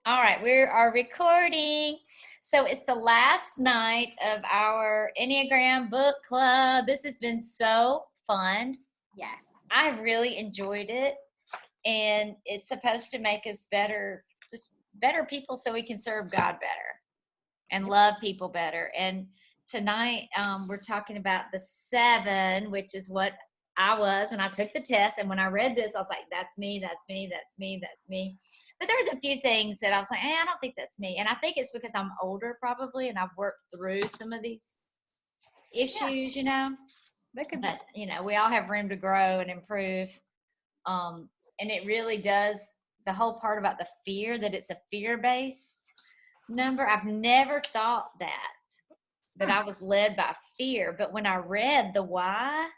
All right, we are recording. So it's the last night of our Enneagram book club. This has been so fun. Yes. I really enjoyed it. And it's supposed to make us better, just better people so we can serve God better and Yep. love people better. And tonight we're talking about the 7, which is what I was when I took the test. And when I read this, I was like, that's me, that's me, that's me, that's me. But there was a few things that I was like, I don't think that's me. And I think it's because I'm older probably and I've worked through some of these Yeah. issues, That could be. But, we all have room to grow and improve. And it really does, the whole part about the fear, that it's a fear-based number. I've never thought that I was led by fear. But when I read the why,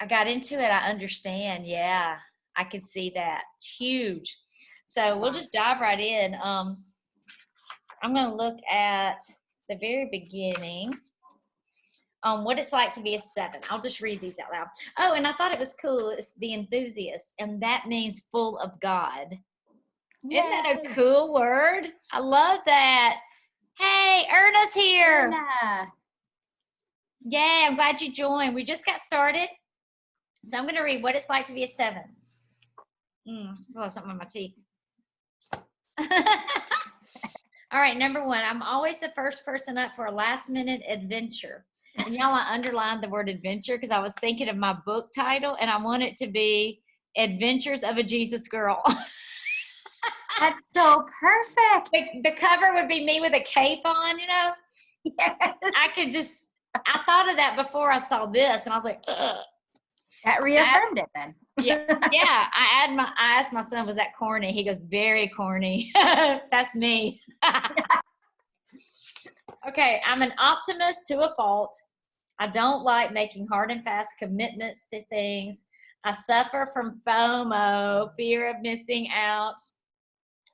I got into it. I understand. Yeah, I can see that. It's huge. So we'll just dive right in. I'm going to look at the very beginning on what it's like to be a 7. I'll just read these out loud. Oh, and I thought it was cool. It's the Enthusiast, and that means full of God. Yay. Isn't that a cool word? I love that. Hey, Erna's here. Erna. Yay, I'm glad you joined. We just got started. So I'm going to read what it's like to be a 7. Oh, something on my teeth. All right, number 1, I'm always the first person up for a last-minute adventure. And y'all, I underlined the word adventure because I was thinking of my book title, and I want it to be Adventures of a Jesus Girl. That's so perfect. The cover would be me with a cape on, Yes. I thought of that before I saw this, and I was like, ugh. That reaffirmed it then. Yeah. I asked my son, was that corny? He goes, very corny. That's me. Okay, I'm an optimist to a fault. I don't like making hard and fast commitments to things. I suffer from FOMO, fear of missing out.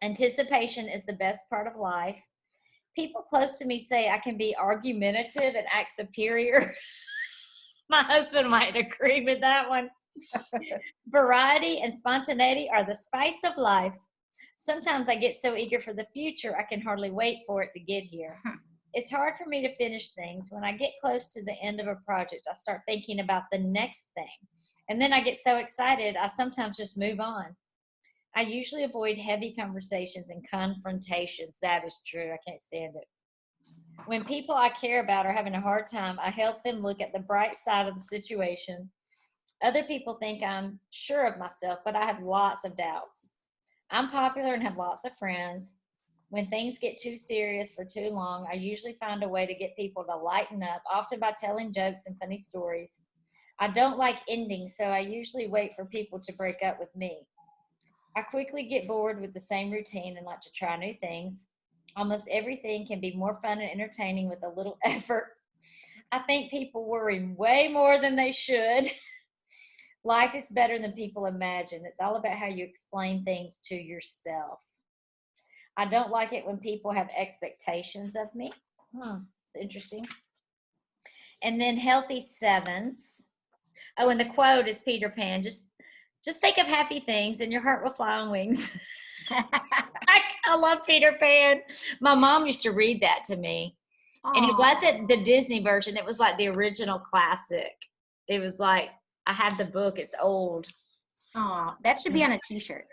Anticipation is the best part of life. People close to me say I can be argumentative and act superior. My husband might agree with that one. Variety and spontaneity are the spice of life. Sometimes I get so eager for the future, I can hardly wait for it to get here. It's hard for me to finish things. When I get close to the end of a project, I start thinking about the next thing. And then I get so excited, I sometimes just move on. I usually avoid heavy conversations and confrontations. That is true. I can't stand it. When people I care about are having a hard time, I help them look at the bright side of the situation. Other people think I'm sure of myself, but I have lots of doubts. I'm popular and have lots of friends. When things get too serious for too long, I usually find a way to get people to lighten up, often by telling jokes and funny stories. I don't like endings, so I usually wait for people to break up with me. I quickly get bored with the same routine and like to try new things. Almost everything can be more fun and entertaining with a little effort. I think people worry way more than they should. Life is better than people imagine. It's all about how you explain things to yourself. I don't like it when people have expectations of me. It's interesting. And then healthy 7s. Oh, and the quote is Peter Pan. Just think of happy things and your heart will fly on wings. I love Peter Pan. My mom used to read that to me. And it wasn't the Disney version. It was like the original classic. It was like, I had the book. It's old. Oh, that should be on a t-shirt.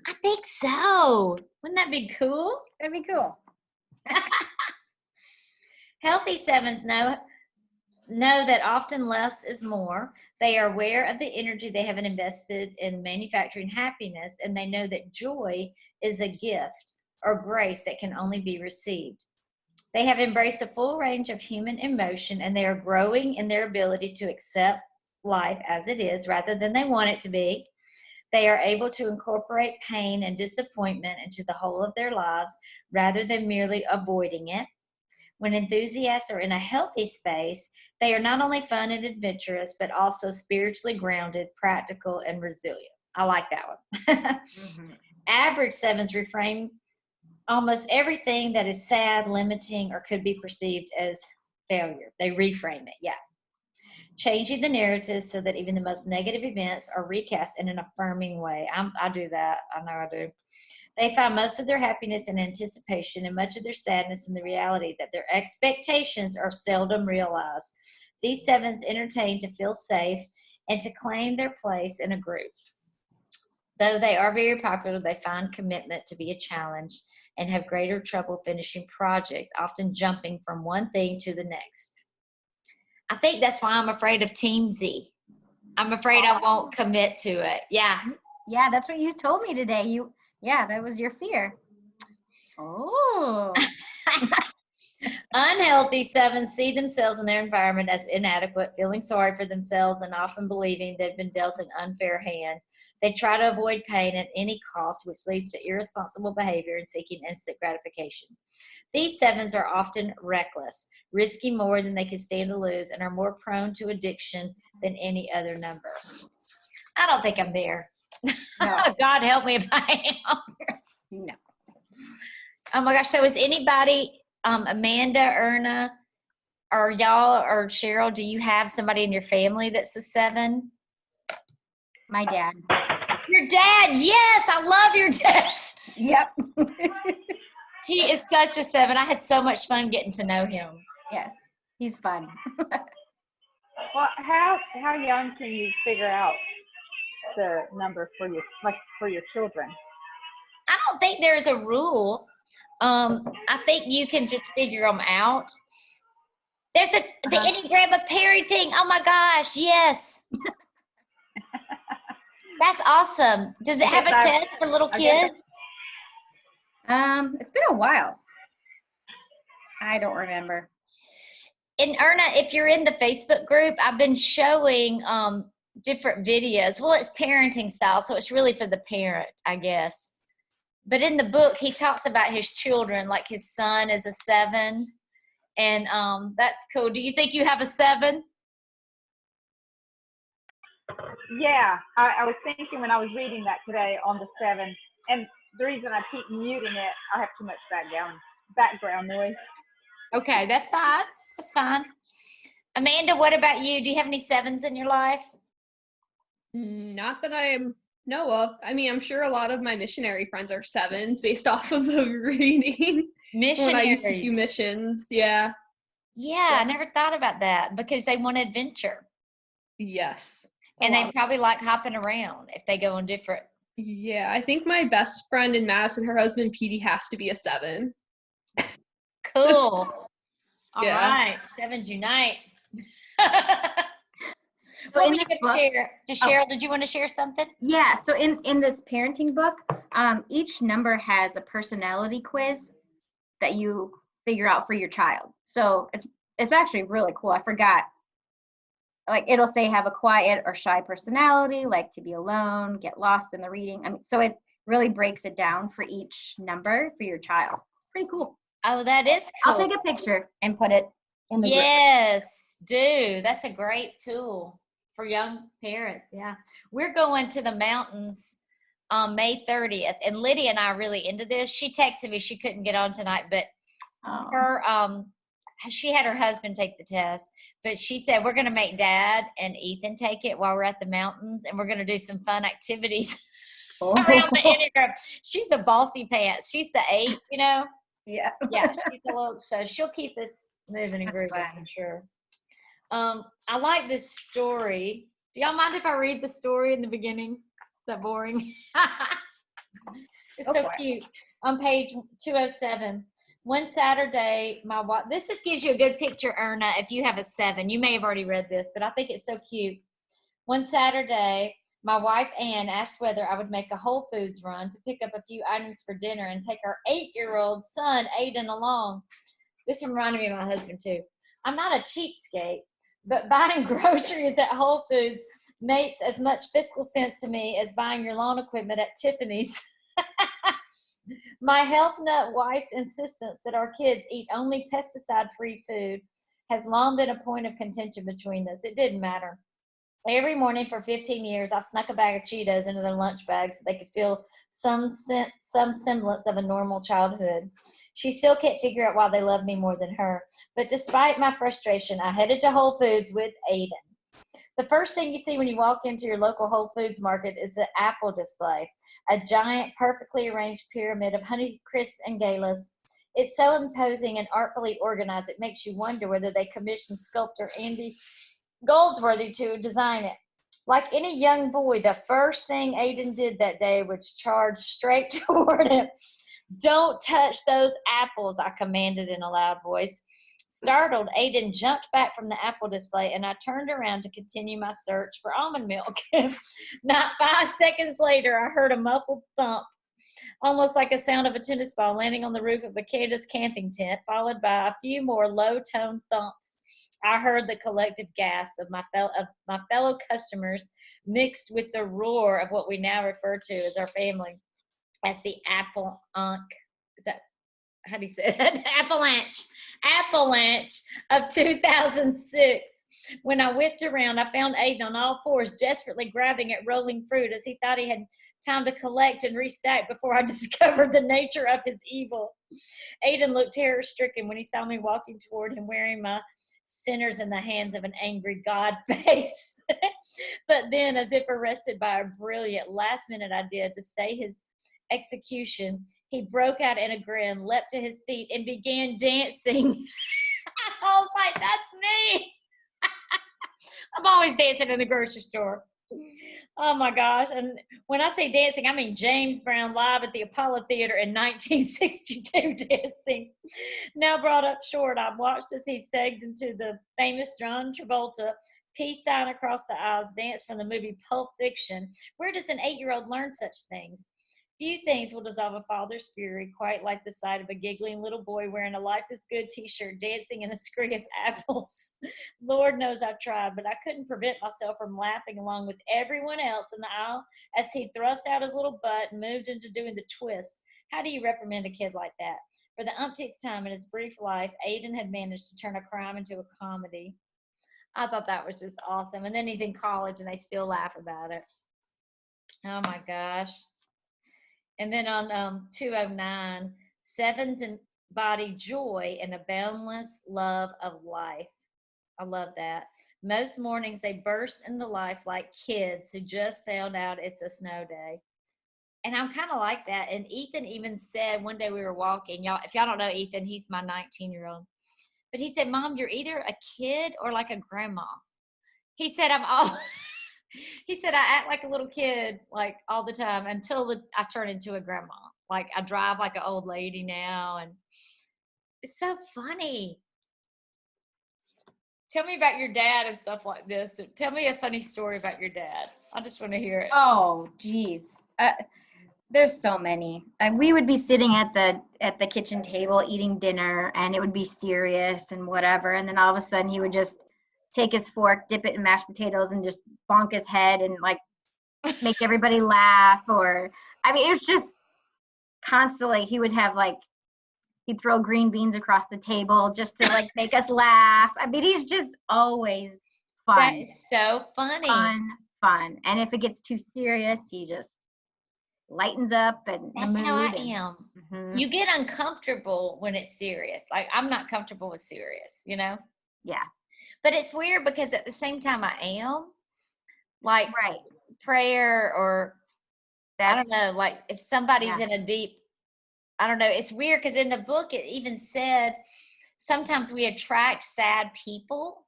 I think so. Wouldn't that be cool? That'd be cool. Healthy 7s know that often less is more. They are aware of the energy they have invested in manufacturing happiness, and they know that joy is a gift or grace that can only be received. They have embraced a full range of human emotion, and they are growing in their ability to accept life as it is rather than they want it to be. They are able to incorporate pain and disappointment into the whole of their lives rather than merely avoiding it. When enthusiasts are in a healthy space, they are not only fun and adventurous, but also spiritually grounded, practical, and resilient. I like that one. Average 7s reframe almost everything that is sad, limiting, or could be perceived as failure. They reframe it, yeah. changing the narratives so that even the most negative events are recast in an affirming way. I do that. I know I do. They find most of their happiness in anticipation and much of their sadness in the reality that their expectations are seldom realized. These sevens entertain to feel safe and to claim their place in a group. Though they are very popular, they find commitment to be a challenge and have greater trouble finishing projects, often jumping from one thing to the next. I think that's why I'm afraid of Team Z. I'm afraid I won't commit to it. Yeah. Yeah, that's what you told me today. Yeah, that was your fear. Oh. Unhealthy sevens see themselves and their environment as inadequate, feeling sorry for themselves and often believing they've been dealt an unfair hand. They try to avoid pain at any cost, which leads to irresponsible behavior and seeking instant gratification. These sevens are often reckless, risking more than they can stand to lose, and are more prone to addiction than any other number. I don't think I'm there. No. God help me if I am. No. Oh my gosh. So is anybody, Amanda, Erna, or y'all, or Cheryl, do you have somebody in your family that's a 7? My dad. Your dad. Yes. I love your dad. Yep. He is such a 7. I had so much fun getting to know him. Yes. He's fun. Well, how young can you figure out the number for your children? I don't think there's a rule. I think you can just figure them out. There's the Enneagram of parenting. Oh my gosh, yes. That's awesome. Does it have a test for little kids? It's been a while. I don't remember. And Erna, if you're in the Facebook group, I've been showing different videos. Well, it's parenting style, so it's really for the parent, I guess. But in the book, he talks about his children, like his son is a 7. And that's cool. Do you think you have a 7? Yeah, I was thinking when I was reading that today on the 7, and the reason I keep muting it, I have too much background noise. Okay, that's fine. That's fine. Amanda, what about you? Do you have any 7s in your life? Not that I know of. I mean, I'm sure a lot of my missionary friends are 7s based off of the reading. Missionaries. When I used to do missions, yeah. Yeah, I never thought about that because they want adventure. Yes. And they probably like hopping around if they go on different. Yeah, I think my best friend in Madison, her husband Petey, has to be a 7. Cool. All Yeah. right, 7s unite. So What in were this you book, gonna share? Cheryl, did you want to share something? yeah, so in this parenting book, each number has a personality quiz that you figure out for your child. So it's actually really cool. I forgot. Like it'll say have a quiet or shy personality, like to be alone, get lost in the reading. I mean, so it really breaks it down for each number for your child. It's pretty cool. Oh, that is cool. I'll take a picture and put it in the group. Yes, do. That's a great tool for young parents. Yeah. We're going to the mountains on May 30th. And Lydia and I are really into this. She texted me she couldn't get on tonight, but she had her husband take the test, but she said we're going to make Dad and Ethan take it while we're at the mountains, and we're going to do some fun activities around the Enneagram. She's a bossy pants. She's the 8, you know? Yeah. Yeah, she's a little, so she'll keep us moving and grooving for sure. I like this story. Do y'all mind if I read the story in the beginning? Is that boring? It's so cute. On page 207. One Saturday, my wife, this just gives you a good picture, Erna, if you have a 7. You may have already read this, but I think it's so cute. One Saturday, my wife, Ann, asked whether I would make a Whole Foods run to pick up a few items for dinner and take our 8-year-old son, Aiden, along. This reminded me of my husband, too. I'm not a cheapskate, but buying groceries at Whole Foods makes as much fiscal sense to me as buying your lawn equipment at Tiffany's. My health nut wife's insistence that our kids eat only pesticide-free food has long been a point of contention between us. It didn't matter. Every morning for 15 years, I snuck a bag of Cheetos into their lunch bags so they could feel some semblance of a normal childhood. She still can't figure out why they love me more than her. But despite my frustration, I headed to Whole Foods with Aiden. The first thing you see when you walk into your local Whole Foods market is the apple display, a giant, perfectly arranged pyramid of Honeycrisp and Galas. It's so imposing and artfully organized, it makes you wonder whether they commissioned sculptor Andy Goldsworthy to design it. Like any young boy, the first thing Aiden did that day was charge straight toward him. "Don't touch those apples," I commanded in a loud voice. Startled, Aiden jumped back from the apple display, and I turned around to continue my search for almond milk. Not 5 seconds later, I heard a muffled thump, almost like a sound of a tennis ball landing on the roof of a Canada's camping tent, followed by a few more low-toned thumps. I heard the collective gasp of my fellow customers mixed with the roar of what we now refer to as our family as the apple unk. Is that, how do you say it? Avalanche of 2006. When I whipped around, I found Aiden on all fours, desperately grabbing at rolling fruit as he thought he had time to collect and restack before I discovered the nature of his evil. Aiden looked terror-stricken when he saw me walking toward him wearing my sinners in the hands of an angry God face. But then, as if arrested by a brilliant last-minute idea to stay his execution, he broke out in a grin, leapt to his feet, and began dancing. I was like, that's me. I'm always dancing in the grocery store. Oh my gosh. And when I say dancing, I mean James Brown live at the Apollo Theater in 1962 dancing. Now brought up short, I watched as he segged into the famous John Travolta peace sign across the aisles dance from the movie Pulp Fiction. Where does an 8-year-old learn such things? Few things will dissolve a father's fury quite like the sight of a giggling little boy wearing a Life is Good t-shirt dancing in a scree of apples. Lord knows I've tried, but I couldn't prevent myself from laughing along with everyone else in the aisle as he thrust out his little butt and moved into doing the twist. How do you reprimand a kid like that? For the umpteenth time in his brief life, Aiden had managed to turn a crime into a comedy. I thought that was just awesome. And then he's in college and they still laugh about it. Oh my gosh. And then on 209, sevens embody joy and a boundless love of life. I love that. Most mornings they burst into life like kids who just found out it's a snow day. And I'm kind of like that. And Ethan even said one day we were walking, y'all, if y'all don't know Ethan, he's my 19-year-old. But he said, "Mom, you're either a kid or like a grandma." He said, he said, "I act like a little kid like all the time until I turn into a grandma. Like I drive like an old lady now." And it's so funny. Tell me about your dad and stuff like this. Tell me a funny story about your dad. I just want to hear it. Oh, geez. There's so many. We would be sitting at the kitchen table eating dinner, and it would be serious and whatever. And then all of a sudden, he would just take his fork, dip it in mashed potatoes, and just bonk his head and like make everybody laugh. Or, I mean, it was just constantly. He would have like, he'd throw green beans across the table just to like make us laugh. I mean, he's just always fun. That is so funny. Fun. And if it gets too serious, he just lightens up and that's how I am. Mm-hmm. You get uncomfortable when it's serious. Like I'm not comfortable with serious, you know? Yeah. But it's weird because at the same time I am. Like right. Prayer or I don't know, like if somebody's in a deep, I don't know, it's weird because in the book it even said sometimes we attract sad people.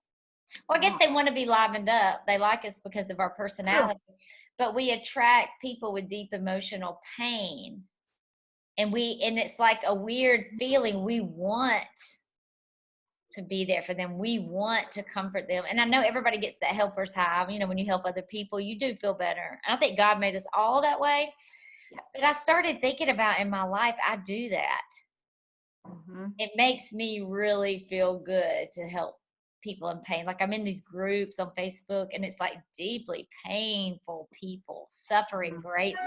Well, I guess they want to be livened up. They like us because of our personality. True. But we attract people with deep emotional pain. And it's like a weird feeling. We want to be there for them. We want to comfort them. And I know everybody gets that helper's high. You know, when you help other people, you do feel better. And I think God made us all that way. But I started thinking about in my life, I do that. Mm-hmm. It makes me really feel good to help people in pain. Like I'm in these groups on Facebook and it's like deeply painful people suffering greatly.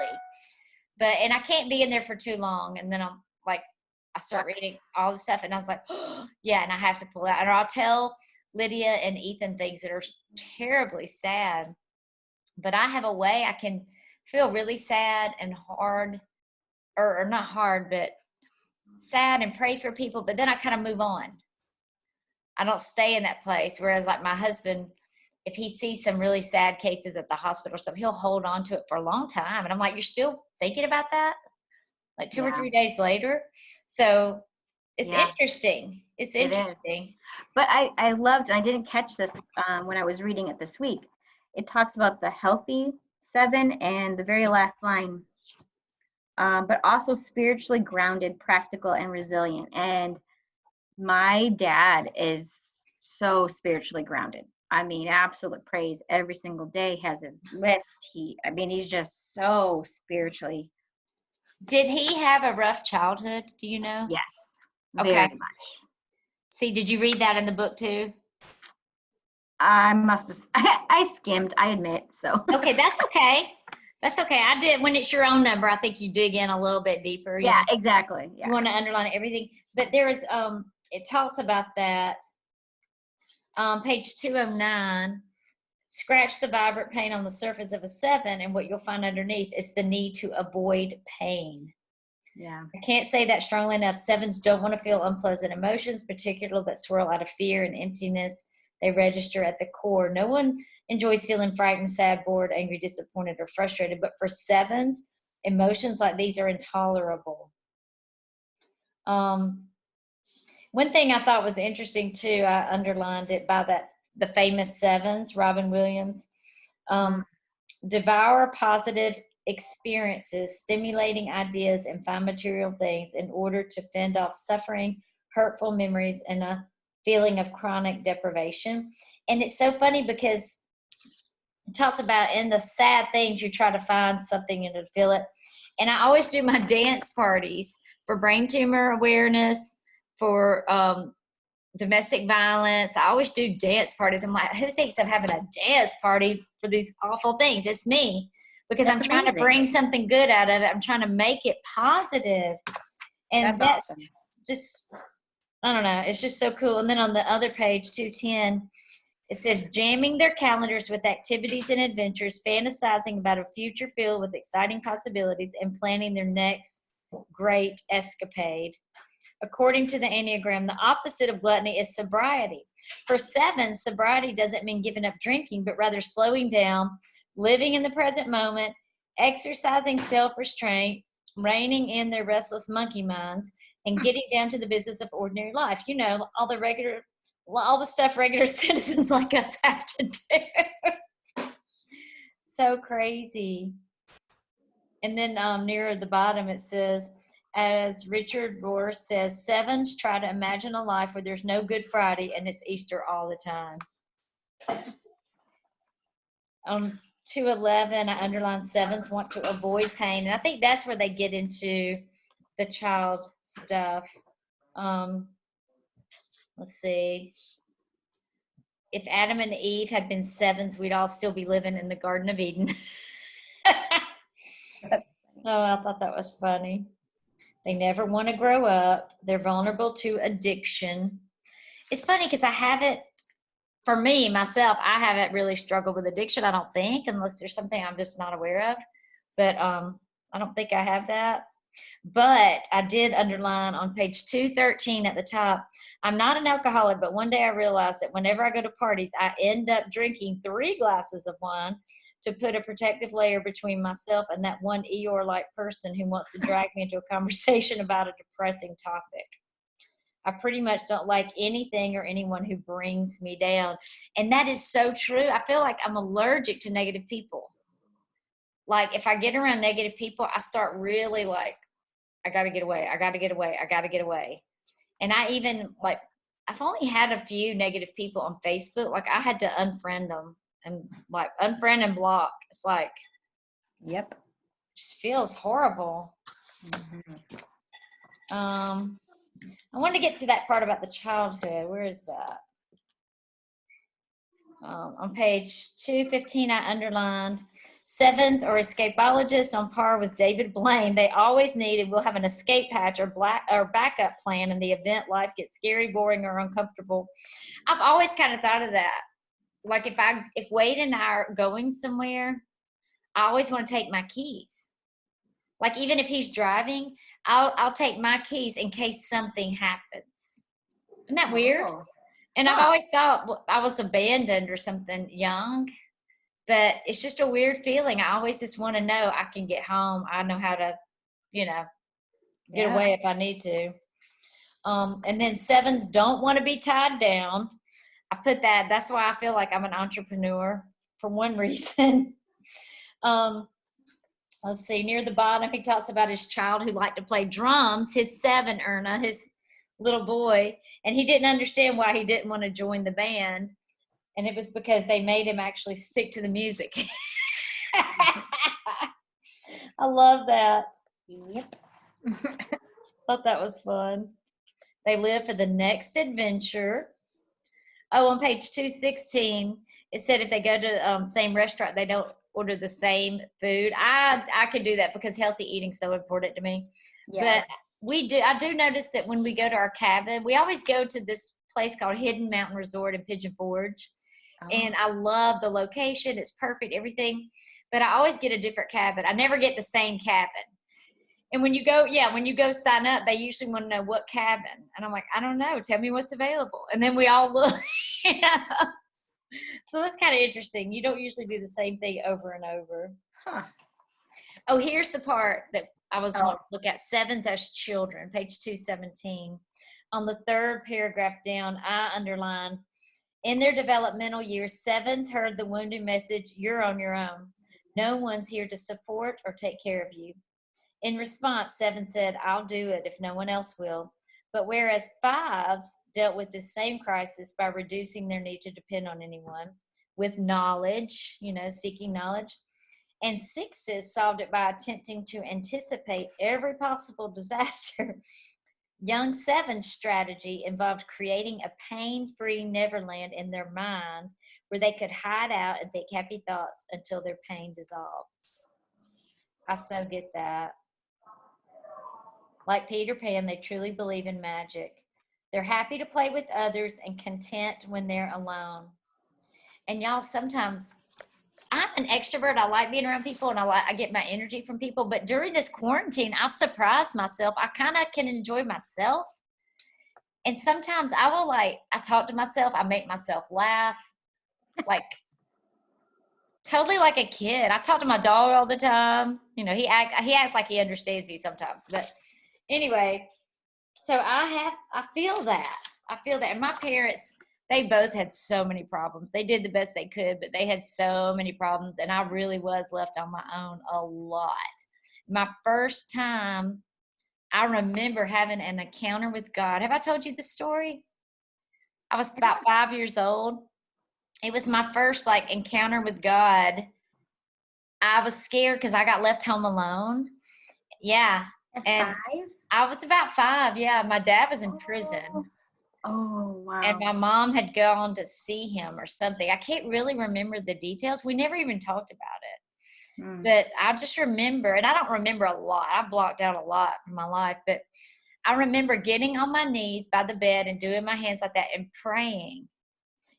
And I can't be in there for too long. And then I'm like, I start reading all the stuff and I was like, oh, yeah, and I have to pull out. Or I'll tell Lydia and Ethan things that are terribly sad. But I have a way I can feel really sad and hard, or not hard, but sad and pray for people. But then I kind of move on. I don't stay in that place. Whereas like my husband, if he sees some really sad cases at the hospital or something, he'll hold on to it for a long time. And I'm like, you're still thinking about that? Like 2 or 3 days later? So it's interesting. It's interesting. It is. But I loved, I didn't catch this when I was reading it this week. It talks about the healthy 7 and the very last line, but also spiritually grounded, practical, and resilient. And my dad is so spiritually grounded. I mean, absolute praise every single day, has his list. He's just so spiritually. Did he have a rough childhood? Do you know? Yes, Okay. very much. See, did you read that in the book too? I must have, I skimmed, I admit, so. Okay, that's okay. That's okay. I did, when it's your own number, I think you dig in a little bit deeper. Yeah, exactly. Yeah. You want to underline everything. But there is, it talks about that, page 209, scratch the vibrant pain on the surface of a 7, and what you'll find underneath is the need to avoid pain. Yeah. I can't say that strongly enough. 7s don't want to feel unpleasant emotions, particularly that swirl out of fear and emptiness. They register at the core. No one enjoys feeling frightened, sad, bored, angry, disappointed, or frustrated. But for 7s, emotions like these are intolerable. One thing I thought was interesting too, I underlined it by the famous 7s, Robin Williams. Devour positive experiences, stimulating ideas, and find material things in order to fend off suffering, hurtful memories, and a feeling of chronic deprivation. And it's so funny because it talks about in the sad things, you try to find something and to feel it. And I always do my dance parties for brain tumor awareness, for domestic violence. I always do dance parties. I'm like, who thinks of having a dance party for these awful things? It's me, because I'm trying to bring something good out of it. I'm trying to make it positive. And that's awesome. Just, I don't know. It's just so cool. And then on the other page, 210, it says, jamming their calendars with activities and adventures, fantasizing about a future filled with exciting possibilities, and planning their next great escapade. According to the Enneagram, the opposite of gluttony is sobriety. For 7, sobriety doesn't mean giving up drinking, but rather slowing down, living in the present moment, exercising self-restraint, reining in their restless monkey minds, and getting down to the business of ordinary life. You know, all the stuff regular citizens like us have to do. So crazy. And then near the bottom it says, as Richard Rohr says, 7s try to imagine a life where there's no Good Friday and it's Easter all the time. 211, I underlined 7s want to avoid pain. And I think that's where they get into the child stuff. Let's see. If Adam and Eve had been 7s, we'd all still be living in the Garden of Eden. Oh, I thought that was funny. They never want to grow up. They're vulnerable to addiction. It's funny because I haven't, for me, myself, I haven't really struggled with addiction, I don't think, unless there's something I'm just not aware of. But I don't think I have that. But I did underline on page 213 at the top, I'm not an alcoholic, but one day I realized that whenever I go to parties, I end up drinking 3 glasses of wine to put a protective layer between myself and that one Eeyore-like person who wants to drag me into a conversation about a depressing topic. I pretty much don't like anything or anyone who brings me down. And that is so true. I feel like I'm allergic to negative people. Like if I get around negative people, I start really like, I got to get away. I got to get away. I got to get away. And I even like, I've only had a few negative people on Facebook. Like I had to unfriend them and like unfriend and block. It's like, yep. Just feels horrible. I wanted to get to that part about the childhood. Where is that? On page 215, I underlined 7s are escapologists on par with David Blaine. They always need, and we'll have an escape hatch or backup plan in the event life gets scary, boring, or uncomfortable. I've always kind of thought of that. Like if Wade and I are going somewhere, I always want to take my keys. Like even if he's driving, I'll take my keys in case something happens. Isn't that weird? And I've always thought I was abandoned or something young, but it's just a weird feeling. I always just want to know I can get home. I know how to, get away if I need to. And then 7s don't want to be tied down. I put that. That's why I feel like I'm an entrepreneur for one reason. Let's see. Near the bottom, he talks about his child who liked to play drums. His 7, Erna, his little boy, and he didn't understand why he didn't want to join the band. And it was because they made him actually stick to the music. I love that. Yep. Thought that was fun. They live for the next adventure. Oh, on page 216, it said if they go to same restaurant, they don't order the same food. I could do that because healthy eating is so important to me. Yeah. But I do notice that when we go to our cabin, we always go to this place called Hidden Mountain Resort in Pigeon Forge. And I love the location. It's perfect, everything. But I always get a different cabin. I never get the same cabin. And when you go sign up, they usually want to know what cabin. And I'm like, I don't know. Tell me what's available. And then we all look. So that's kind of interesting. You don't usually do the same thing over and over. Huh. Oh, here's the part that I was wanting to look at. 7s as children, page 217. On the 3rd paragraph down, I underlined, in their developmental years, 7s heard the wounding message, you're on your own. No one's here to support or take care of you. In response, 7 said, I'll do it if no one else will. But whereas 5s dealt with this same crisis by reducing their need to depend on anyone with knowledge, seeking knowledge, and 6s solved it by attempting to anticipate every possible disaster. Young 7's strategy involved creating a pain-free Neverland in their mind where they could hide out and think happy thoughts until their pain dissolved. I so get that. Like Peter Pan, they truly believe in magic. They're happy to play with others and content when they're alone. And y'all, sometimes I'm an extrovert. I like being around people and I get my energy from people. But during this quarantine, I've surprised myself. I kind of can enjoy myself. And sometimes I talk to myself. I make myself laugh. Like totally like a kid. I talk to my dog all the time. He acts like he understands me sometimes. But anyway, so I feel that. And my parents, they both had so many problems. They did the best they could, but they had so many problems. And I really was left on my own a lot. My first time, I remember having an encounter with God. Have I told you this story? I was about 5 years old. It was my first encounter with God. I was scared because I got left home alone. Yeah. At and 5? I was about 5. Yeah. My dad was in prison. Oh, wow. And my mom had gone to see him or something. I can't really remember the details. We never even talked about it. But I just remember, and I don't remember a lot. I blocked out a lot from my life. But I remember getting on my knees by the bed and doing my hands like that and praying.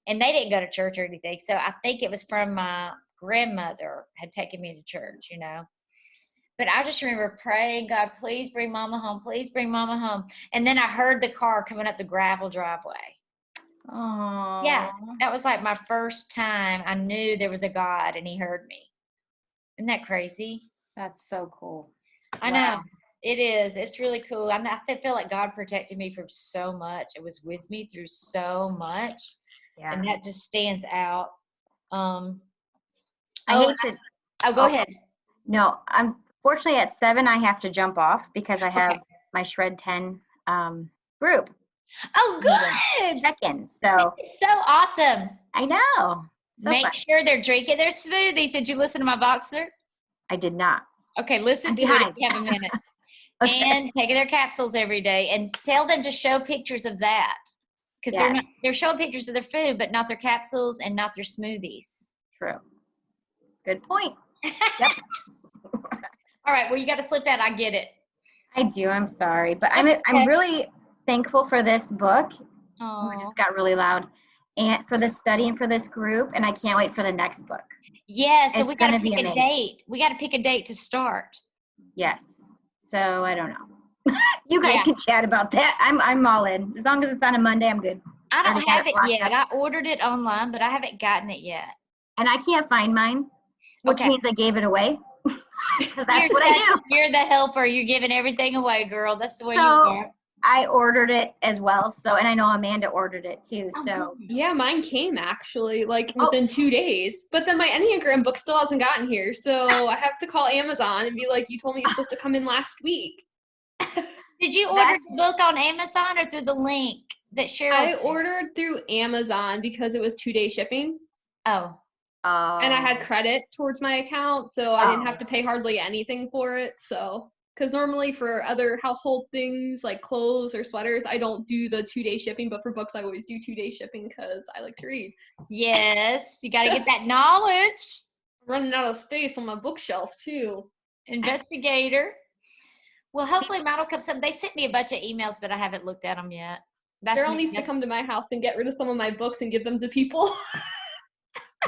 And they didn't go to church or anything. So I think it was from my grandmother had taken me to church, But I just remember praying, God, please bring Mama home. Please bring Mama home. And then I heard the car coming up the gravel driveway. Oh. Yeah, that was my first time I knew there was a God and he heard me. Isn't that crazy? That's so cool. I know. It is. It's really cool. I feel like God protected me from so much. It was with me through so much. Yeah. And that just stands out. I hate to. Oh, go ahead. No, unfortunately at 7 I have to jump off because I have my Shred 10 group. Oh, good. Check-in. So it's so awesome. I know. So Make fun. sure they're drinking their smoothies. Did you listen to my Boxer? I did not. Okay, listen to it if you have a minute. Okay. And taking their capsules every day, and tell them to show pictures of that because they're showing pictures of their food, but not their capsules and not their smoothies. True. Good point. Yep. All right. Well, you got to slip that. I get it. I do. I'm sorry, but I'm really thankful for this book. Oh, it just got really loud. And for this study and for this group, and I can't wait for the next book. Yeah, so it's we got to pick a date. We got to pick a date to start. Yes. So I don't know. You guys can chat about that. I'm all in. As long as it's on a Monday, I'm good. I don't Already got have it locked yet. up. I ordered it online, but I haven't gotten it yet. And I can't find mine, which Okay. means I gave it away. Because that's what I do. You're the helper. You're giving everything away, girl. That's the way you So are. I ordered it as well. So, and I know Amanda ordered it too. So Yeah, mine came actually like Oh. within 2 days. But then my Enneagram book still hasn't gotten here. So I have to call Amazon and be like, you told me it's supposed to come in last week. Did you order the book on Amazon or through the link that Cheryl I did? ordered through Amazon because it was 2-day shipping. Oh. And I had credit towards my account, so I didn't have to pay hardly anything for it. So, because normally for other household things like clothes or sweaters, I don't do the 2-day shipping, but for books, I always do 2-day shipping because I like to read. Yes, you got to get that knowledge. I'm running out of space on my bookshelf too. Investigator. Well, hopefully mine will come some. They sent me a bunch of emails, but I haven't looked at them yet. Daryl needs to come to my house and get rid of some of my books and give them to people.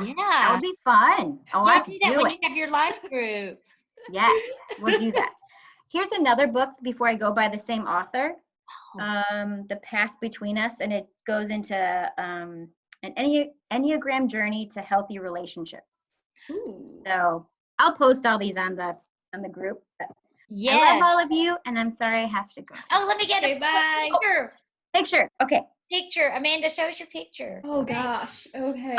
Yeah. that would be fun. Oh, I Y'all could do that do when it. you have your life group. Yes, we'll do that. Here's another book before I go by the same author, The Path Between Us, and it goes into an Enneagram journey to healthy relationships. Ooh. So I'll post all these on the group. Yeah. I love all of you, and I'm sorry I have to go. Oh, let me get a bye. picture. Picture. Okay. Picture. Amanda, show us your picture. Oh gosh. Okay.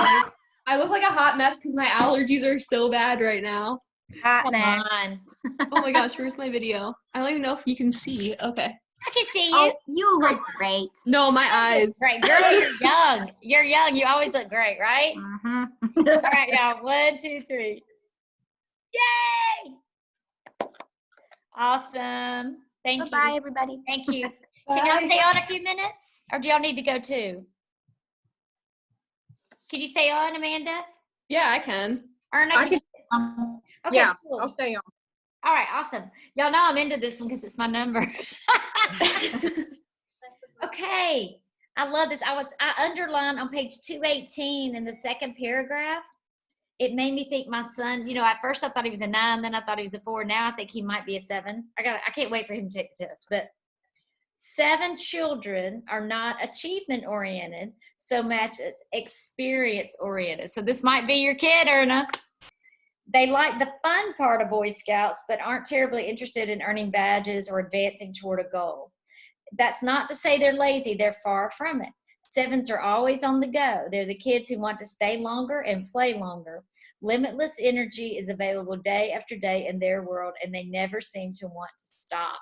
I look like a hot mess because my allergies are so bad right now. Hot Come mess. on. Oh my gosh, where's my video? I don't even know if you can see. Okay. I can see you. Oh, you look great. No, my eyes. Great. Girl, you're young. You're young. You always look great, right? Mhm. All right, y'all. 1, 2, 3. Yay! Awesome. Thank Bye-bye, you. everybody. Thank you. Can y'all stay on a few minutes? Or do y'all need to go too? Can you stay on, Amanda? Yeah, I can. Erna, I can can. okay, Yeah, cool. I'll stay on. All right, awesome. Y'all know I'm into this one because it's my number. Okay. I love this. I underlined on page 218 in the second paragraph. It made me think my son, at first I thought he was a 9, then I thought he was a 4. Now I think he might be a 7. I can't wait for him to take the test. But 7 children are not achievement oriented so much as experience oriented. So this might be your kid, Erna. They like the fun part of Boy Scouts, but aren't terribly interested in earning badges or advancing toward a goal. That's not to say they're lazy. They're far from it. 7s are always on the go. They're the kids who want to stay longer and play longer. Limitless energy is available day after day in their world, and they never seem to want to stop.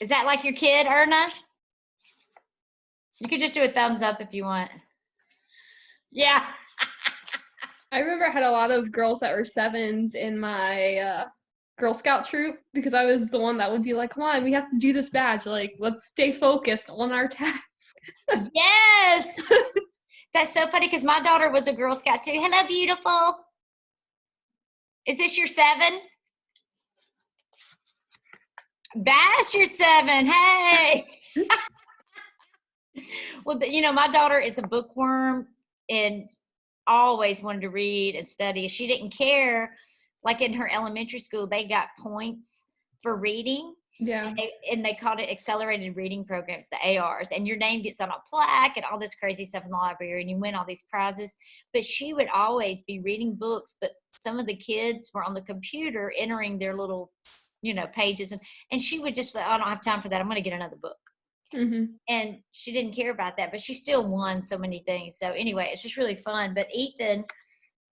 Is that like your kid, Erna? You could just do a thumbs up if you want. Yeah. I remember I had a lot of girls that were 7s in my Girl Scout troop because I was the one that would be like, come on, we have to do this badge. Like, let's stay focused on our task. Yes. That's so funny because my daughter was a Girl Scout too. Hello, beautiful. Is this your 7? That's your 7. Hey. Well, my daughter is a bookworm and always wanted to read and study. She didn't care. Like in her elementary school, they got points for reading. Yeah. And they called it accelerated reading programs, the ARs. And your name gets on a plaque and all this crazy stuff in the library, and you win all these prizes. But she would always be reading books, but some of the kids were on the computer entering their little, pages. And she would just, I don't have time for that. I'm going to get another book. Mm-hmm. And she didn't care about that, but she still won so many things. So anyway, it's just really fun. But Ethan,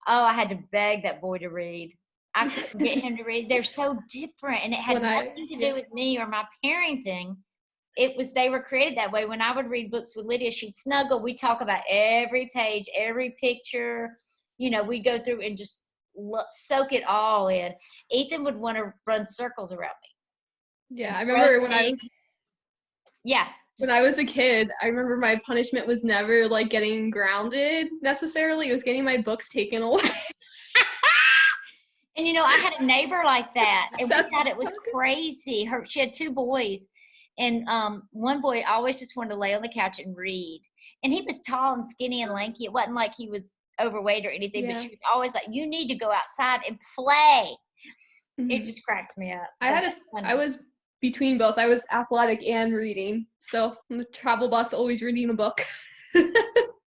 I had to beg that boy to read. I couldn't get him to read. They're so different, and it had nothing to do with me or my parenting. They were created that way. When I would read books with Lydia, she'd snuggle. We talk about every page, every picture. We go through and just soak it all in. Ethan would want to run circles around me. Yeah, I remember when I was a kid, I remember my punishment was never like getting grounded necessarily. It was getting my books taken away. And I had a neighbor like that, and we thought it was crazy. She had 2 boys, and one boy always just wanted to lay on the couch and read. And he was tall and skinny and lanky. It wasn't like he was overweight or anything, but she was always like, "You need to go outside and play." Mm-hmm. It just cracks me up. So I was between both. I was athletic and reading. So on the travel bus, always reading a book.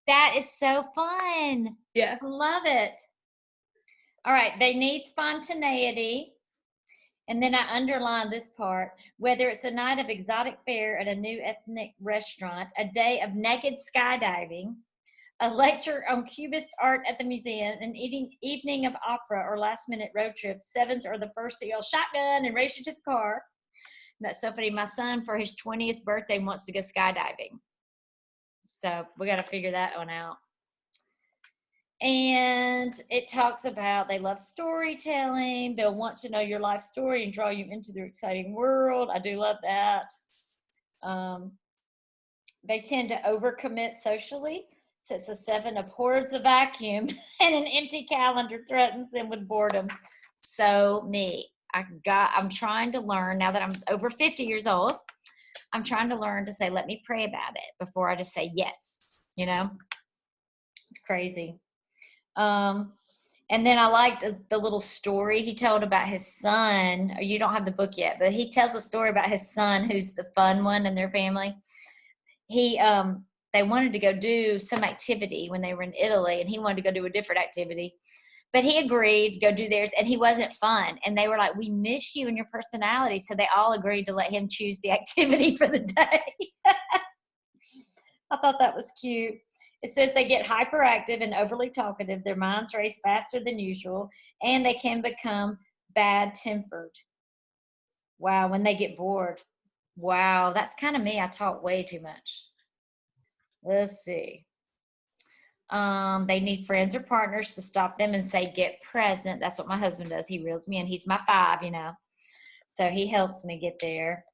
That is so fun. Yeah. I love it. All right. They need spontaneity. And then I underline this part, whether it's a night of exotic fare at a new ethnic restaurant, a day of naked skydiving, a lecture on Cubist art at the museum, an evening of opera or last-minute road trips. Sevens are the first to yell shotgun and race you to the car. That's so funny. My son, for his 20th birthday, wants to go skydiving. So we got to figure that one out. And it talks about they love storytelling. They'll want to know your life story and draw you into their exciting world. I do love that. They tend to overcommit socially. So it's a 7 abhors the vacuum, and an empty calendar threatens them with boredom. So me, I'm trying to learn now that I'm over 50 years old. I'm trying to learn to say, let me pray about it before I just say yes. You know, it's crazy. And then I liked the little story he told about his son. You don't have the book yet, but he tells a story about his son, who's the fun one in their family. They wanted to go do some activity when they were in Italy, and he wanted to go do a different activity, but he agreed to go do theirs, and he wasn't fun. And they were like, we miss you and your personality. So they all agreed to let him choose the activity for the day. I thought that was cute. It says they get hyperactive and overly talkative. Their minds race faster than usual, and they can become bad-tempered. Wow, when they get bored. Wow, that's kind of me. I talk way too much. Let's see. They need friends or partners to stop them and say, get present. That's what my husband does. He reels me in. He's my 5, you know. So he helps me get there.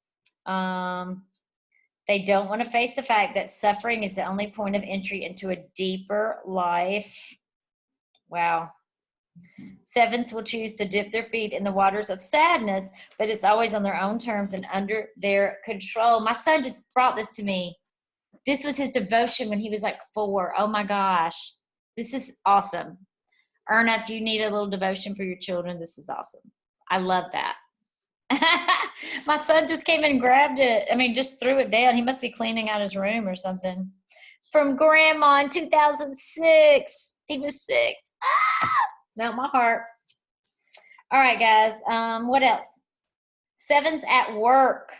They don't want to face the fact that suffering is the only point of entry into a deeper life. Wow. 7s will choose to dip their feet in the waters of sadness, but it's always on their own terms and under their control. My son just brought this to me. This was his devotion when he was like 4. Oh my gosh. This is awesome. Erna, if you need a little devotion for your children, this is awesome. I love that. My son just came and grabbed it. I mean, just threw it down. He must be cleaning out his room or something. From Grandma in 2006. He was 6. Melt my heart. All right, guys. What else? 7s at work.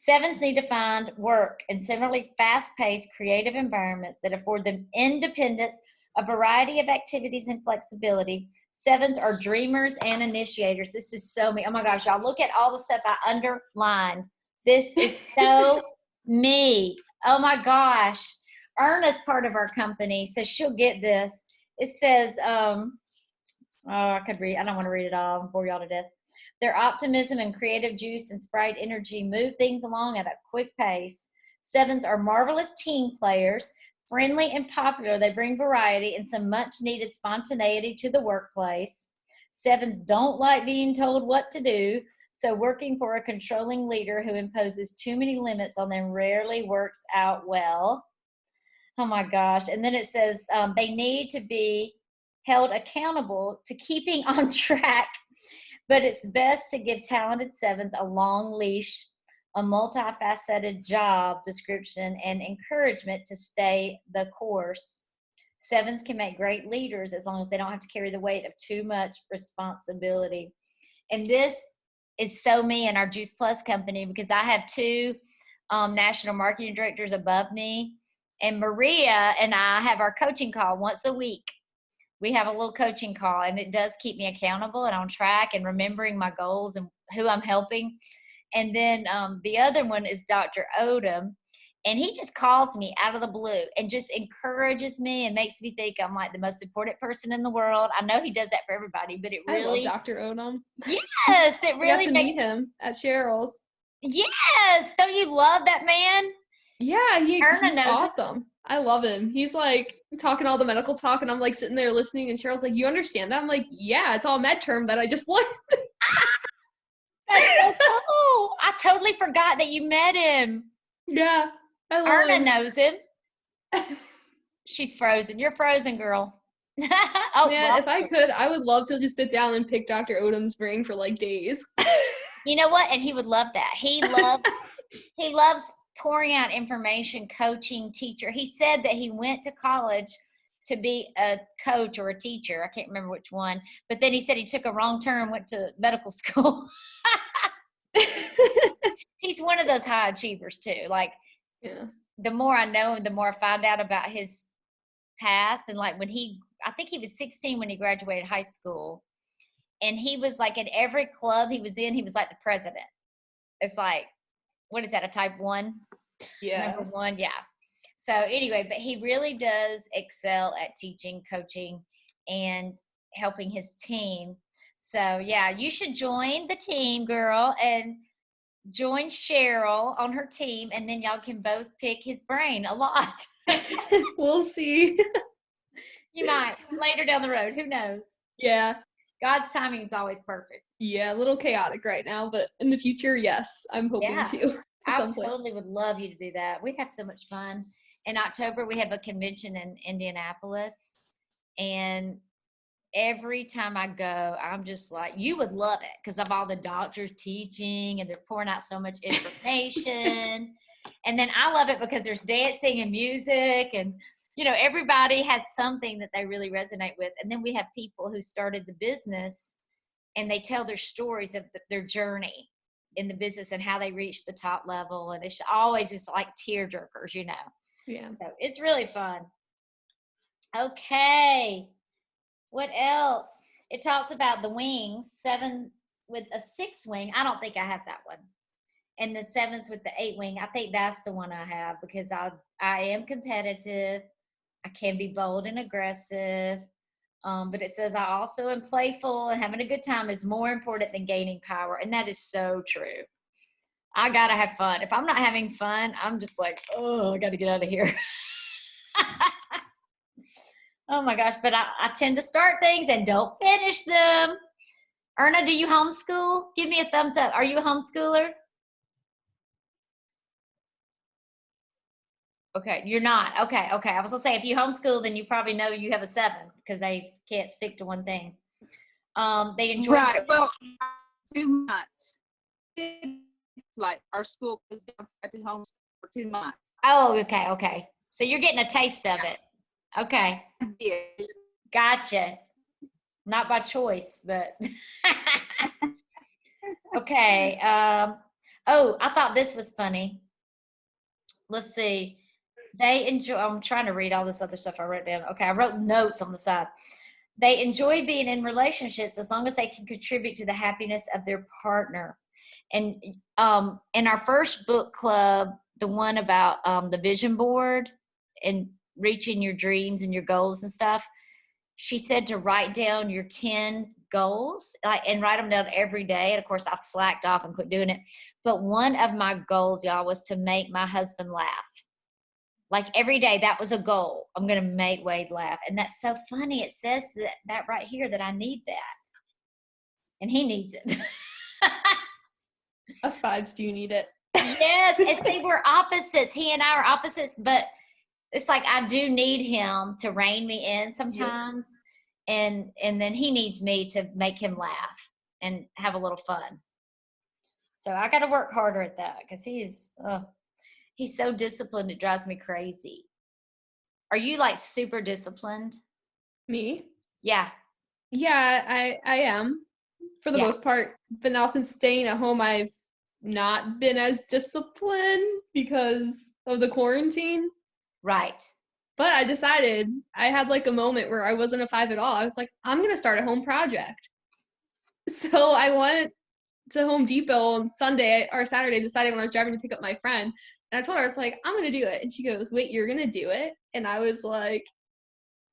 7s need to find work in similarly fast-paced, creative environments that afford them independence, a variety of activities, and flexibility. 7s are dreamers and initiators. This is so me. Oh my gosh, y'all, look at all the stuff I underlined. This is so me. Oh my gosh. Erna's part of our company, so she'll get this. It says, I could read. I don't want to read it all and bore y'all to death. Their optimism and creative juice and sprite energy move things along at a quick pace. 7s are marvelous team players, friendly and popular. They bring variety and some much needed spontaneity to the workplace. 7s don't like being told what to do, so working for a controlling leader who imposes too many limits on them rarely works out well. Oh my gosh. And then it says they need to be held accountable to keeping on track, but it's best to give talented 7s a long leash, a multifaceted job description, and encouragement to stay the course. 7s can make great leaders as long as they don't have to carry the weight of too much responsibility. And this is so me in our Juice Plus company, because I have 2 national marketing directors above me, and Maria and I have our coaching call once a week. We have a little coaching call, and it does keep me accountable and on track and remembering my goals and who I'm helping. And then the other one is Dr. Odom, and he just calls me out of the blue and just encourages me and makes me think I'm like the most important person in the world. I know he does that for everybody, but it really— I love Dr. Odom. Yes, it really I got to meet him at Cheryl's. Yes, so you love that man? Yeah, he's awesome. Him. I love him. He's like talking all the medical talk, and I'm like sitting there listening, and Cheryl's like, you understand that? I'm like, yeah, it's all med term that I just learned. That's so cool. I totally forgot that you met him. Yeah, I love Erna him. knows him. She's frozen. You're frozen, girl. Man, if I could, I would love to just sit down and pick Dr. Odom's brain for like days. You know what? And he would love that. He loves pouring out information, coaching, teacher. He said that he went to college to be a coach or a teacher. I can't remember which one. But then he said he took a wrong turn, went to medical school. He's one of those high achievers too. Like, Yeah. the more I know him, the more I find out about his past. And like I think he was 16 when he graduated high school. And he was like in every club he was in, he was like the president. It's like, what is that, a type 1? Yeah. Number 1, yeah. So anyway, but he really does excel at teaching, coaching, and helping his team. So yeah, you should join the team, girl, and join Cheryl on her team, and then y'all can both pick his brain a lot. We'll see. You might later down the road. Who knows? Yeah. God's timing is always perfect. Yeah, a little chaotic right now, but in the future, yes, I'm hoping Yeah. to at I some point. totally would love you to do that. We have so much fun. In October, we have a convention in Indianapolis, and every time I go, I'm just like, you would love it because of all the doctors teaching and they're pouring out so much information. And then I love it because there's dancing and music, and everybody has something that they really resonate with. And then we have people who started the business and they tell their stories of their journey in the business and how they reached the top level. And it's always just like tear jerkers, Yeah. So it's really fun. Okay. What else? It talks about the wings, 7 with a 6 wing. I don't think I have that one. And the 7s with the 8 wing. I think that's the one I have because I am competitive. I can be bold and aggressive. But it says I also am playful, and having a good time is more important than gaining power. And that is so true. I got to have fun. If I'm not having fun, I'm just like, oh, I got to get out of here. Oh my gosh. But I tend to start things and don't finish them. Erna, do you homeschool? Give me a thumbs up. Are you a homeschooler? Okay, you're not. Okay. I was gonna say if you homeschool, then you probably know you have a 7 because they can't stick to one thing. They enjoy. Right. Well, 2 months. Like our school goes down to home for 2 months. Oh, okay. So you're getting a taste of it. Okay. Yeah. Gotcha. Not by choice, but okay. Oh, I thought this was funny. Let's see. They enjoy, I'm trying to read all this other stuff I wrote down. Okay, I wrote notes on the side. They enjoy being in relationships as long as they can contribute to the happiness of their partner. And in our first book club, the one about the vision board and reaching your dreams and your goals and stuff, she said to write down your 10 goals and write them down every day. And of course, I've slacked off and quit doing it. But one of my goals, y'all, was to make my husband laugh. Like every day, that was a goal. I'm going to make Wade laugh. And that's so funny. It says that right here that I need that. And he needs it. Us 5s do need it. Yes. And see, we're opposites. He and I are opposites, but it's like I do need him to rein me in sometimes. Yep. And then he needs me to make him laugh and have a little fun. So I got to work harder at that because he's so disciplined, it drives me crazy. Are you like super disciplined? Me? Yeah. Yeah, I am for the most part. But now since staying at home, I've not been as disciplined because of the quarantine. Right. But I decided, I had like a moment where I wasn't a 5 at all. I was like, I'm going to start a home project. So I went to Home Depot on Sunday or Saturday, decided when I was driving to pick up my friend. And I told her, I was like, I'm going to do it. And she goes, wait, you're going to do it? And I was like,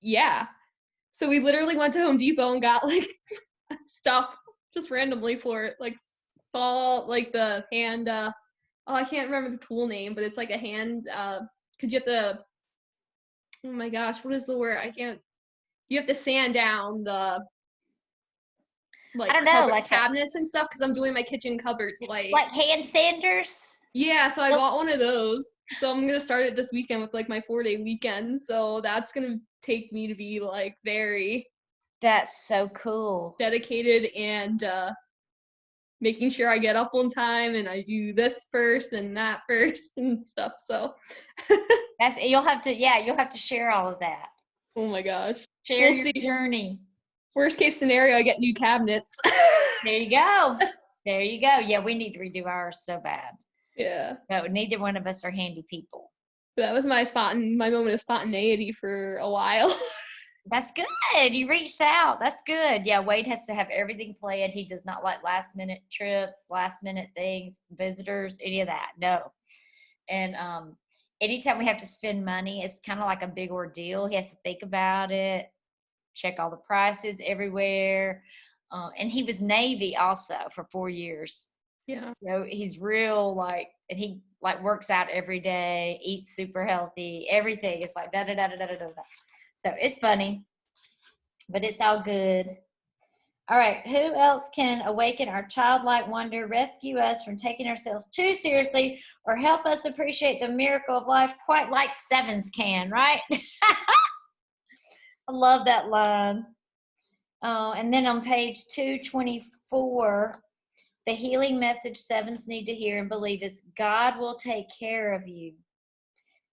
yeah. So we literally went to Home Depot and got like stuff just randomly for it. Like saw like the hand, I can't remember the tool name, but it's like a hand, cause you have to, oh my gosh, what is the word? You have to sand down the, like, I don't know, like cabinets and stuff, because I'm doing my kitchen cupboards like hand sanders. Yeah, so I bought one of those. So I'm gonna start it this weekend with like my 4-day weekend. So that's gonna take me to be like very. That's so cool. Dedicated and making sure I get up on time and I do this first and that first and stuff. So You'll have to share all of that. oh my gosh. Share We'll your see. journey. Worst case scenario, I get new cabinets. There you go. There you go. Yeah, we need to redo ours so bad. Yeah. But neither one of us are handy people. That was my moment of spontaneity for a while. That's good. You reached out. That's good. Yeah, Wade has to have everything planned. He does not like last minute trips, last minute things, visitors, any of that. No. And anytime we have to spend money, it's kind of like a big ordeal. He has to think about it, check all the prices everywhere. And he was Navy also for 4 years. Yeah. So he's real and he works out every day, eats super healthy, everything. It's like da da da da da da da. So it's funny, but it's all good. All right, who else can awaken our childlike wonder, rescue us from taking ourselves too seriously, or help us appreciate the miracle of life quite like sevens can, right? I love that line. And then on page 224, the healing message sevens need to hear and believe is God will take care of you.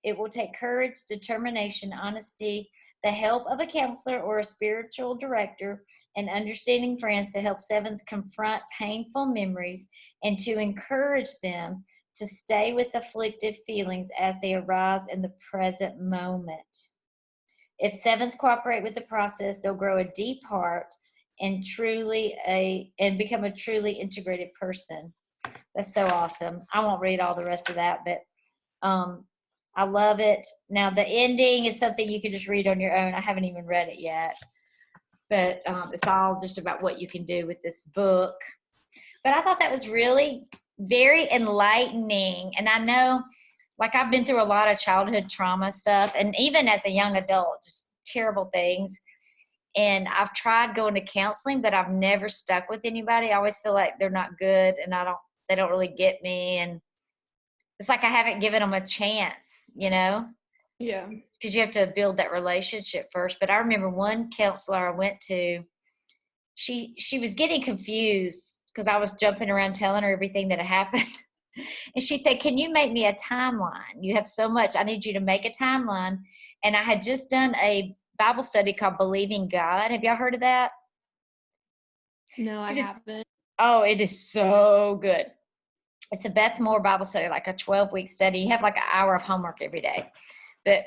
It will take courage, determination, honesty, the help of a counselor or a spiritual director, and understanding friends to help sevens confront painful memories and to encourage them to stay with afflicted feelings as they arise in the present moment. If sevens cooperate with the process, they'll grow a deep heart and become a truly integrated person. That's so awesome. I won't read all the rest of that, but I love it. Now, the ending is something you can just read on your own. I haven't even read it yet, but it's all just about what you can do with this book. But I thought that was really very enlightening. And I know, I've been through a lot of childhood trauma stuff, and even as a young adult, just terrible things. And I've tried going to counseling, but I've never stuck with anybody. I always feel like they're not good, and they don't really get me. And it's like I haven't given them a chance, Yeah. Because you have to build that relationship first. But I remember one counselor I went to, she was getting confused because I was jumping around telling her everything that had happened. And she said, can you make me a timeline? You have so much. I need you to make a timeline. And I had just done a Bible study called Believing God. Have y'all heard of that? No, I haven't. Oh, it is so good. It's a Beth Moore Bible study, like a 12-week study. You have like an hour of homework every day. But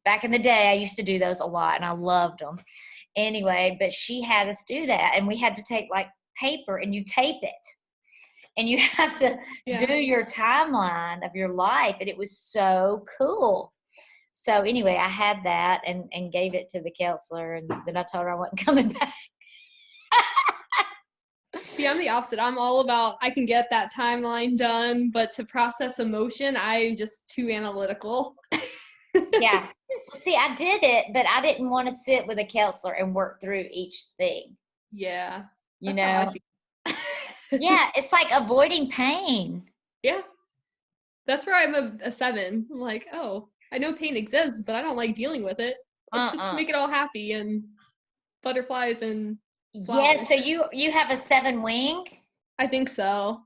back in the day, I used to do those a lot, and I loved them. Anyway, but she had us do that, and we had to take paper, and you tape it. And you have to do your timeline of your life. And it was so cool. So anyway, I had that and gave it to the counselor. And then I told her I wasn't coming back. See, I'm the opposite. I'm all about, I can get that timeline done, but to process emotion, I'm just too analytical. Yeah. See, I did it, but I didn't want to sit with a counselor and work through each thing. Yeah. That's how I feel. Yeah, it's like avoiding pain. Yeah. That's where I'm a 7. I'm like, oh, I know pain exists, but I don't like dealing with it. Let's just make it all happy and butterflies and flowers. Yeah, so you have a 7 wing? I think so.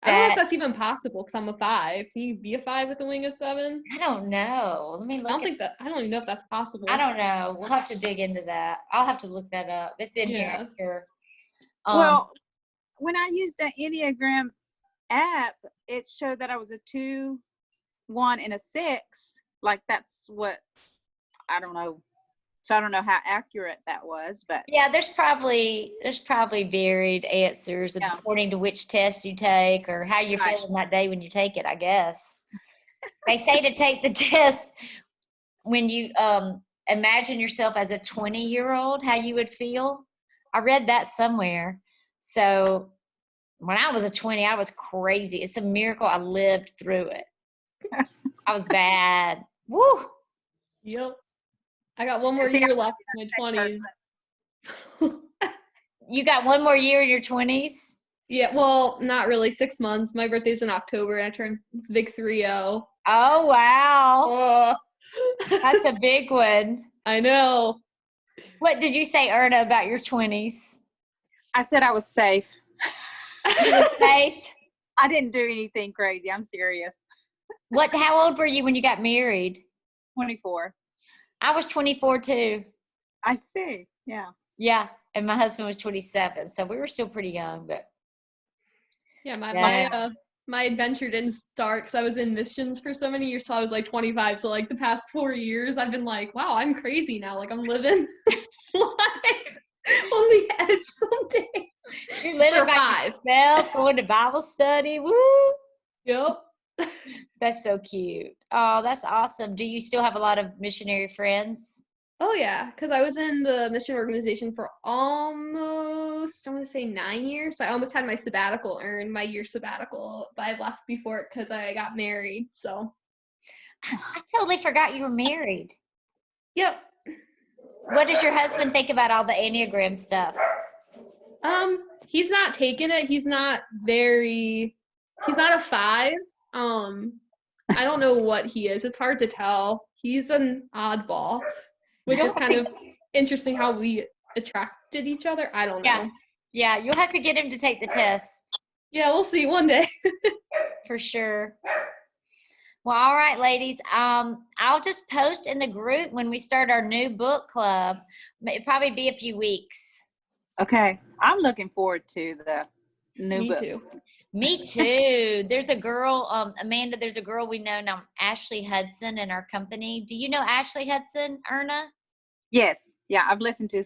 I don't know if that's even possible because I'm a 5. Can you be a 5 with a wing of 7? I don't know. Let me look. I don't even know if that's possible. I don't know. We'll have to dig into that. I'll have to look that up. It's in here, I'm sure. Well, when I used that Enneagram app, it showed that I was a 2, 1, and a 6. Like that's what, I don't know. So I don't know how accurate that was, but yeah, there's probably varied answers according to which test you take or how you're feeling that day when you take it, I guess. They say to take the test when you imagine yourself as a 20-year-old, how you would feel. I read that somewhere. So when I was a 20, I was crazy. It's a miracle I lived through it. I was bad. Woo! Yep. I got one more year left in my 20s. You got one more year in your 20s? Yeah, well, not really. 6 months. My birthday's in October, and I turned this big 3-0. Oh, wow. Oh. That's a big one. I know. What did you say, Erna, about your 20s? I said I was safe. You were safe? I didn't do anything crazy. I'm serious. How old were you when you got married? 24. I was 24 too. I see. Yeah. Yeah. And my husband was 27. So we were still pretty young, but Yeah, Yeah. my adventure didn't start because I was in missions for so many years till I was like 25. So like the past 4 years, I've been like, wow, I'm crazy now. Like I'm living life on the edge some days. You're living For by 5. yourself, going to Bible study. Woo! Yep. That's so cute. Oh, that's awesome. Do you still have a lot of missionary friends? Oh yeah, because I was in the mission organization for almost, I want to say 9 years. So I almost had my sabbatical, earned my year sabbatical, but I left before it because I got married. So, I totally forgot you were married. yep. What does your husband think about all the Enneagram stuff? He's not taking it. He's not a 5. I don't know what he is. It's hard to tell. He's an oddball, which is kind of interesting how we attracted each other. I don't know. Yeah, you'll have to get him to take the test. Yeah, we'll see one day. For sure. Well, all right, ladies. I'll just post in the group when we start our new book club. It'll probably be a few weeks. Okay. I'm looking forward to the new Me book. too. Me too. There's a girl, Amanda, there's a girl we know now, Ashley Hudson, in our company. Do you know Ashley Hudson, Erna? Yes. Yeah. I've listened to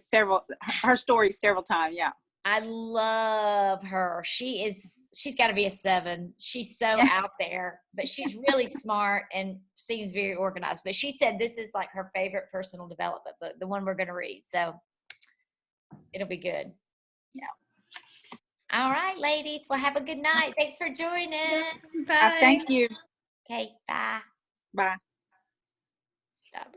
her stories several times. Yeah. I love her. She's got to be a 7. She's so out there, but she's really smart and seems very organized. But she said this is like her favorite personal development book, the one we're going to read. So it'll be good. Yeah. All right, ladies. Well, have a good night. Thanks for joining. Bye. Thank you. Okay, bye. Bye. Stop.